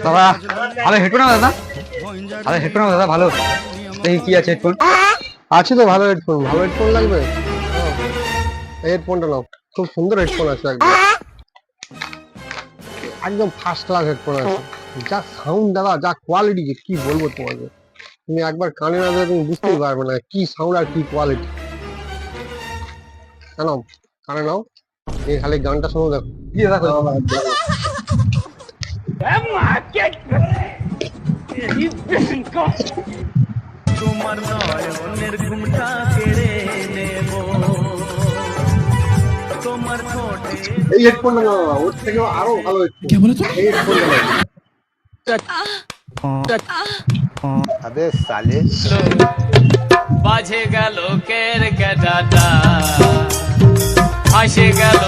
বাবা ভালো হেডফোন দাদা, ভালো হেডফোন দাদা, ভালো দেখি কি আছে হেডফোন। আছে তো ভালো হেডফোন, ভালো হেডফোন লাগবে এই হেডফোনটা নাও, খুব সুন্দর হেডফোন আছে, একদম একদম ফার্স্ট ক্লাস হেডফোন আছে। যা সাউন্ড দাদা, যা কোয়ালিটি, কি বলবো তোমাকে, তুমি একবার কানে না দিলে তুমি বুঝতেই পারবে না কি সাউন্ড আর কি কোয়ালিটি। কেন কানে নাও, এই খালি গানটা শোনো, দেখো কি দাদা তোমার নয়নের ঘুমটা কেড়ে নেব, তোমার ঠোঁটে এই হেডফোনটা নাও, ওর থেকেও আরো ভালো হেডফোন, এই হেডফোনটা নাও। अबे साले বাজে গেল কের কেটাটা, আসে গেল